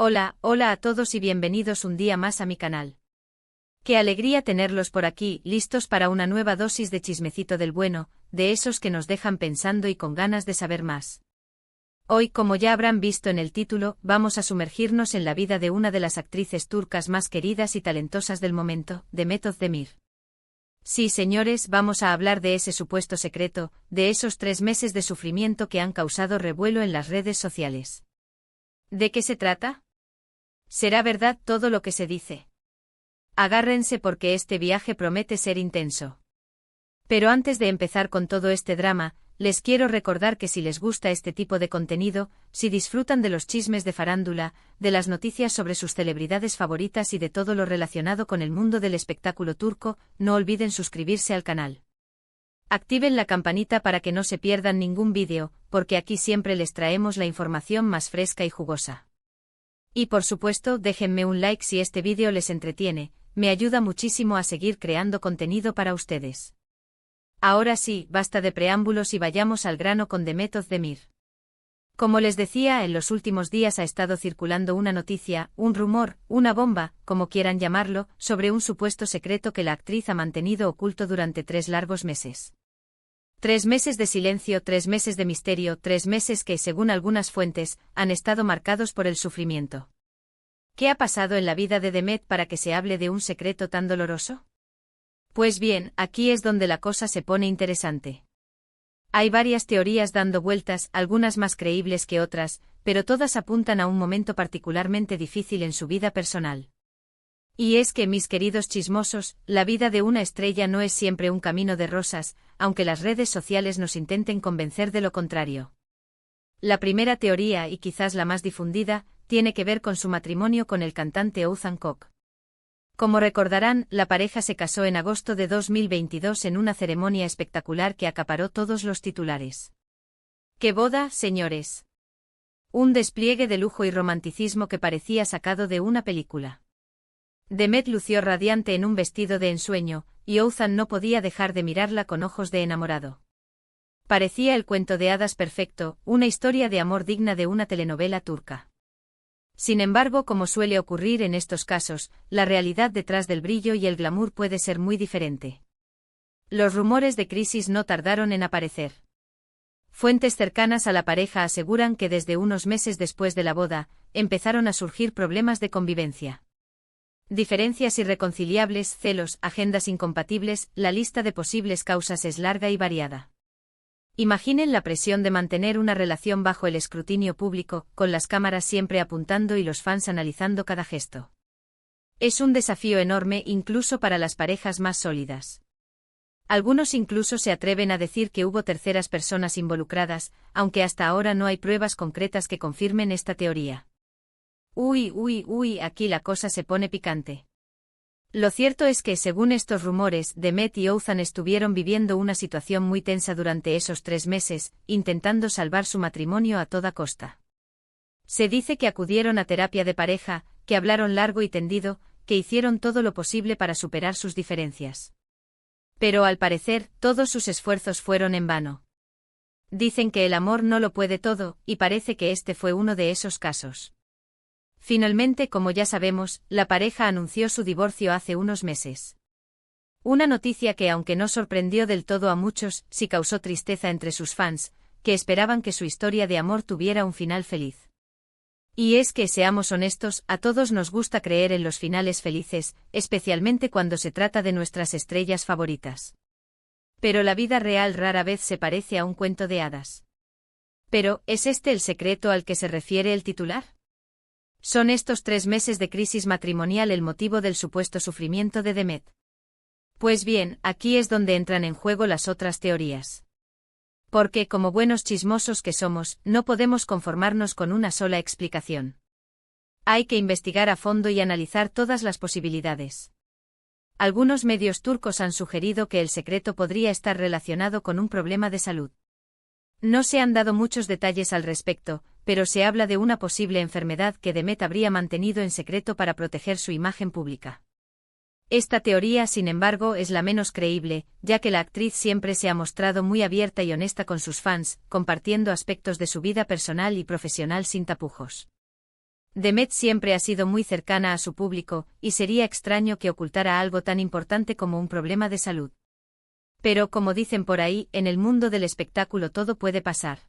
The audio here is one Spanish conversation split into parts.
Hola, hola a todos y bienvenidos un día más a mi canal. Qué alegría tenerlos por aquí, listos para una nueva dosis de chismecito del bueno, de esos que nos dejan pensando y con ganas de saber más. Hoy, como ya habrán visto en el título, vamos a sumergirnos en la vida de una de las actrices turcas más queridas y talentosas del momento, Demet Özdemir. Sí, señores, vamos a hablar de ese supuesto secreto, de esos 3 meses de sufrimiento que han causado revuelo en las redes sociales. ¿De qué se trata? ¿Será verdad todo lo que se dice? Agárrense porque este viaje promete ser intenso. Pero antes de empezar con todo este drama, les quiero recordar que si les gusta este tipo de contenido, si disfrutan de los chismes de farándula, de las noticias sobre sus celebridades favoritas y de todo lo relacionado con el mundo del espectáculo turco, no olviden suscribirse al canal. Activen la campanita para que no se pierdan ningún vídeo, porque aquí siempre les traemos la información más fresca y jugosa. Y por supuesto, déjenme un like si este vídeo les entretiene, me ayuda muchísimo a seguir creando contenido para ustedes. Ahora sí, basta de preámbulos y vayamos al grano con Demet Özdemir. Como les decía, en los últimos días ha estado circulando una noticia, un rumor, una bomba, como quieran llamarlo, sobre un supuesto secreto que la actriz ha mantenido oculto durante 3 largos meses. 3 meses de silencio, 3 meses de misterio, 3 meses que, según algunas fuentes, han estado marcados por el sufrimiento. ¿Qué ha pasado en la vida de Demet para que se hable de un secreto tan doloroso? Pues bien, aquí es donde la cosa se pone interesante. Hay varias teorías dando vueltas, algunas más creíbles que otras, pero todas apuntan a un momento particularmente difícil en su vida personal. Y es que, mis queridos chismosos, la vida de una estrella no es siempre un camino de rosas, aunque las redes sociales nos intenten convencer de lo contrario. La primera teoría, y quizás la más difundida, tiene que ver con su matrimonio con el cantante Oğuzhan Koç. Como recordarán, la pareja se casó en agosto de 2022 en una ceremonia espectacular que acaparó todos los titulares. ¡Qué boda, señores! Un despliegue de lujo y romanticismo que parecía sacado de una película. Demet lució radiante en un vestido de ensueño, y Oğuzhan no podía dejar de mirarla con ojos de enamorado. Parecía el cuento de hadas perfecto, una historia de amor digna de una telenovela turca. Sin embargo, como suele ocurrir en estos casos, la realidad detrás del brillo y el glamour puede ser muy diferente. Los rumores de crisis no tardaron en aparecer. Fuentes cercanas a la pareja aseguran que desde unos meses después de la boda, empezaron a surgir problemas de convivencia. Diferencias irreconciliables, celos, agendas incompatibles, la lista de posibles causas es larga y variada. Imaginen la presión de mantener una relación bajo el escrutinio público, con las cámaras siempre apuntando y los fans analizando cada gesto. Es un desafío enorme incluso para las parejas más sólidas. Algunos incluso se atreven a decir que hubo terceras personas involucradas, aunque hasta ahora no hay pruebas concretas que confirmen esta teoría. Aquí la cosa se pone picante. Lo cierto es que, según estos rumores, Demet y Oğuzhan estuvieron viviendo una situación muy tensa durante esos 3 meses, intentando salvar su matrimonio a toda costa. Se dice que acudieron a terapia de pareja, que hablaron largo y tendido, que hicieron todo lo posible para superar sus diferencias. Pero al parecer, todos sus esfuerzos fueron en vano. Dicen que el amor no lo puede todo, y parece que este fue uno de esos casos. Finalmente, como ya sabemos, la pareja anunció su divorcio hace unos meses. Una noticia que, aunque no sorprendió del todo a muchos, sí causó tristeza entre sus fans, que esperaban que su historia de amor tuviera un final feliz. Y es que, seamos honestos, a todos nos gusta creer en los finales felices, especialmente cuando se trata de nuestras estrellas favoritas. Pero la vida real rara vez se parece a un cuento de hadas. Pero, ¿es este el secreto al que se refiere el titular? ¿Son estos 3 meses de crisis matrimonial el motivo del supuesto sufrimiento de Demet? Pues bien, aquí es donde entran en juego las otras teorías. Porque, como buenos chismosos que somos, no podemos conformarnos con una sola explicación. Hay que investigar a fondo y analizar todas las posibilidades. Algunos medios turcos han sugerido que el secreto podría estar relacionado con un problema de salud. No se han dado muchos detalles al respecto, pero se habla de una posible enfermedad que Demet habría mantenido en secreto para proteger su imagen pública. Esta teoría, sin embargo, es la menos creíble, ya que la actriz siempre se ha mostrado muy abierta y honesta con sus fans, compartiendo aspectos de su vida personal y profesional sin tapujos. Demet siempre ha sido muy cercana a su público, y sería extraño que ocultara algo tan importante como un problema de salud. Pero, como dicen por ahí, en el mundo del espectáculo todo puede pasar.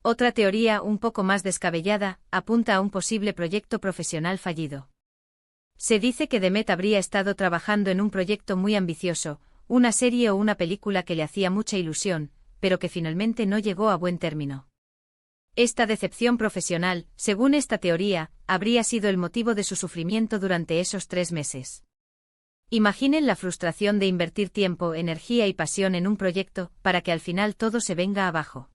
Otra teoría, un poco más descabellada, apunta a un posible proyecto profesional fallido. Se dice que Demet habría estado trabajando en un proyecto muy ambicioso, una serie o una película que le hacía mucha ilusión, pero que finalmente no llegó a buen término. Esta decepción profesional, según esta teoría, habría sido el motivo de su sufrimiento durante esos 3 meses. Imaginen la frustración de invertir tiempo, energía y pasión en un proyecto, para que al final todo se venga abajo.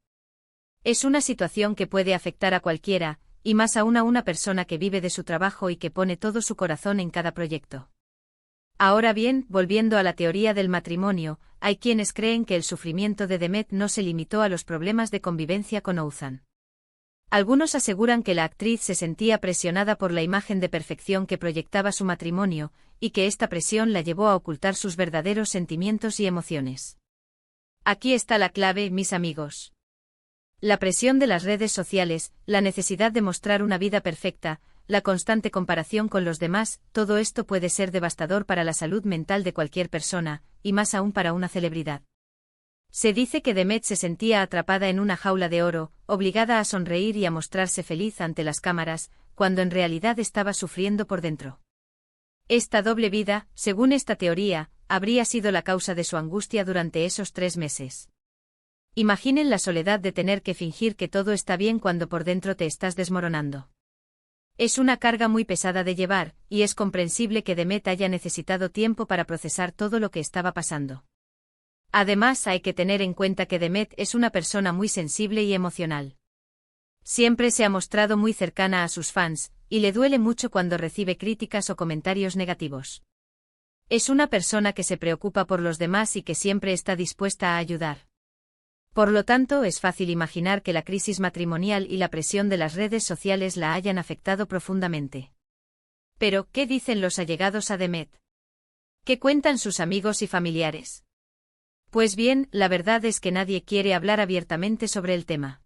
Es una situación que puede afectar a cualquiera, y más aún a una persona que vive de su trabajo y que pone todo su corazón en cada proyecto. Ahora bien, volviendo a la teoría del matrimonio, hay quienes creen que el sufrimiento de Demet no se limitó a los problemas de convivencia con Oğuzhan. Algunos aseguran que la actriz se sentía presionada por la imagen de perfección que proyectaba su matrimonio, y que esta presión la llevó a ocultar sus verdaderos sentimientos y emociones. Aquí está la clave, mis amigos. La presión de las redes sociales, la necesidad de mostrar una vida perfecta, la constante comparación con los demás, todo esto puede ser devastador para la salud mental de cualquier persona, y más aún para una celebridad. Se dice que Demet se sentía atrapada en una jaula de oro, obligada a sonreír y a mostrarse feliz ante las cámaras, cuando en realidad estaba sufriendo por dentro. Esta doble vida, según esta teoría, habría sido la causa de su angustia durante esos 3 meses. Imaginen la soledad de tener que fingir que todo está bien cuando por dentro te estás desmoronando. Es una carga muy pesada de llevar, y es comprensible que Demet haya necesitado tiempo para procesar todo lo que estaba pasando. Además, hay que tener en cuenta que Demet es una persona muy sensible y emocional. Siempre se ha mostrado muy cercana a sus fans, y le duele mucho cuando recibe críticas o comentarios negativos. Es una persona que se preocupa por los demás y que siempre está dispuesta a ayudar. Por lo tanto, es fácil imaginar que la crisis matrimonial y la presión de las redes sociales la hayan afectado profundamente. Pero, ¿qué dicen los allegados a Demet? ¿Qué cuentan sus amigos y familiares? Pues bien, la verdad es que nadie quiere hablar abiertamente sobre el tema.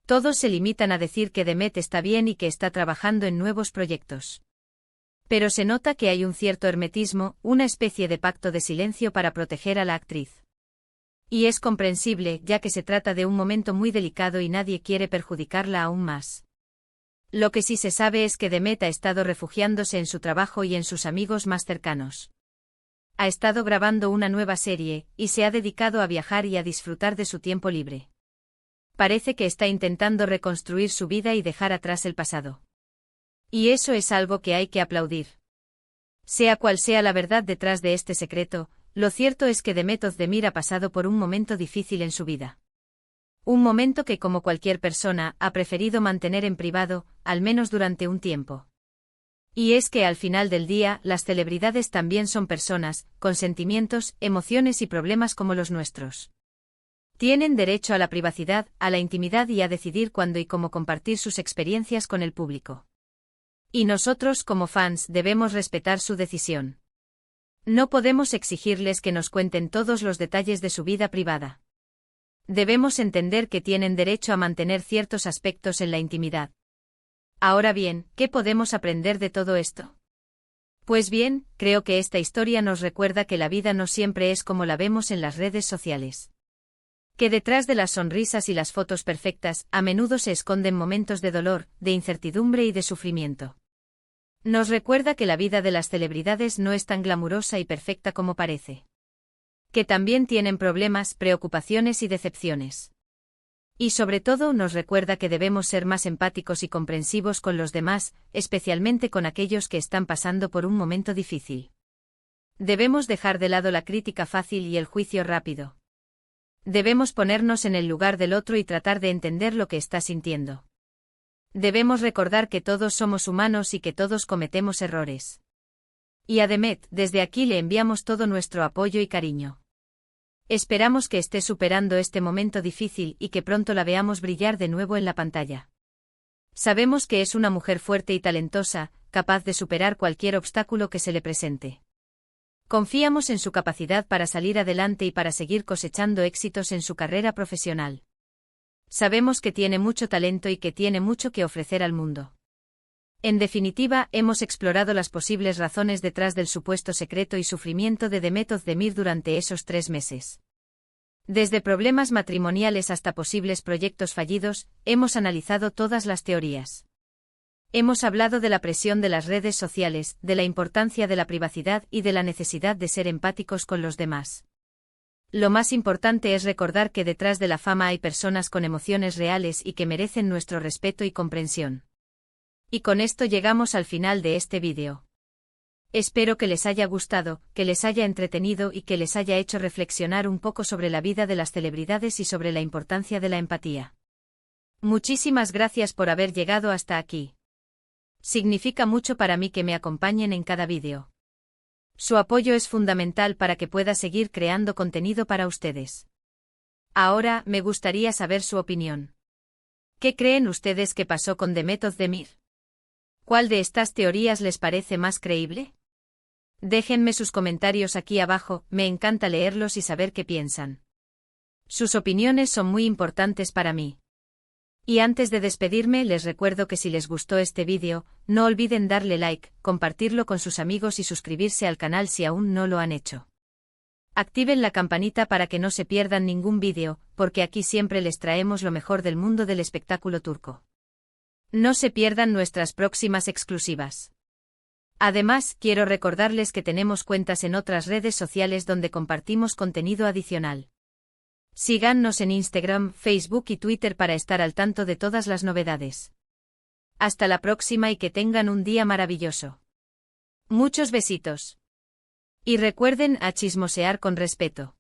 Todos se limitan a decir que Demet está bien y que está trabajando en nuevos proyectos. Pero se nota que hay un cierto hermetismo, una especie de pacto de silencio para proteger a la actriz. Y es comprensible, ya que se trata de un momento muy delicado y nadie quiere perjudicarla aún más. Lo que sí se sabe es que Demet ha estado refugiándose en su trabajo y en sus amigos más cercanos. Ha estado grabando una nueva serie, y se ha dedicado a viajar y a disfrutar de su tiempo libre. Parece que está intentando reconstruir su vida y dejar atrás el pasado. Y eso es algo que hay que aplaudir. Sea cual sea la verdad detrás de este secreto, lo cierto es que Demet Özdemir ha pasado por un momento difícil en su vida. Un momento que, como cualquier persona, ha preferido mantener en privado, al menos durante un tiempo. Y es que al final del día, las celebridades también son personas, con sentimientos, emociones y problemas como los nuestros. Tienen derecho a la privacidad, a la intimidad y a decidir cuándo y cómo compartir sus experiencias con el público. Y nosotros, como fans, debemos respetar su decisión. No podemos exigirles que nos cuenten todos los detalles de su vida privada. Debemos entender que tienen derecho a mantener ciertos aspectos en la intimidad. Ahora bien, ¿qué podemos aprender de todo esto? Pues bien, creo que esta historia nos recuerda que la vida no siempre es como la vemos en las redes sociales. Que detrás de las sonrisas y las fotos perfectas, a menudo se esconden momentos de dolor, de incertidumbre y de sufrimiento. Nos recuerda que la vida de las celebridades no es tan glamurosa y perfecta como parece. Que también tienen problemas, preocupaciones y decepciones. Y sobre todo nos recuerda que debemos ser más empáticos y comprensivos con los demás, especialmente con aquellos que están pasando por un momento difícil. Debemos dejar de lado la crítica fácil y el juicio rápido. Debemos ponernos en el lugar del otro y tratar de entender lo que está sintiendo. Debemos recordar que todos somos humanos y que todos cometemos errores. Y a Demet, desde aquí le enviamos todo nuestro apoyo y cariño. Esperamos que esté superando este momento difícil y que pronto la veamos brillar de nuevo en la pantalla. Sabemos que es una mujer fuerte y talentosa, capaz de superar cualquier obstáculo que se le presente. Confiamos en su capacidad para salir adelante y para seguir cosechando éxitos en su carrera profesional. Sabemos que tiene mucho talento y que tiene mucho que ofrecer al mundo. En definitiva, hemos explorado las posibles razones detrás del supuesto secreto y sufrimiento de Demet Özdemir durante esos 3 meses. Desde problemas matrimoniales hasta posibles proyectos fallidos, hemos analizado todas las teorías. Hemos hablado de la presión de las redes sociales, de la importancia de la privacidad y de la necesidad de ser empáticos con los demás. Lo más importante es recordar que detrás de la fama hay personas con emociones reales y que merecen nuestro respeto y comprensión. Y con esto llegamos al final de este vídeo. Espero que les haya gustado, que les haya entretenido y que les haya hecho reflexionar un poco sobre la vida de las celebridades y sobre la importancia de la empatía. Muchísimas gracias por haber llegado hasta aquí. Significa mucho para mí que me acompañen en cada vídeo. Su apoyo es fundamental para que pueda seguir creando contenido para ustedes. Ahora, me gustaría saber su opinión. ¿Qué creen ustedes que pasó con Demet Özdemir? ¿Cuál de estas teorías les parece más creíble? Déjenme sus comentarios aquí abajo, me encanta leerlos y saber qué piensan. Sus opiniones son muy importantes para mí. Y antes de despedirme les recuerdo que si les gustó este vídeo, no olviden darle like, compartirlo con sus amigos y suscribirse al canal si aún no lo han hecho. Activen la campanita para que no se pierdan ningún vídeo, porque aquí siempre les traemos lo mejor del mundo del espectáculo turco. No se pierdan nuestras próximas exclusivas. Además, quiero recordarles que tenemos cuentas en otras redes sociales donde compartimos contenido adicional. Síganos en Instagram, Facebook y Twitter para estar al tanto de todas las novedades. Hasta la próxima y que tengan un día maravilloso. Muchos besitos. Y recuerden a chismosear con respeto.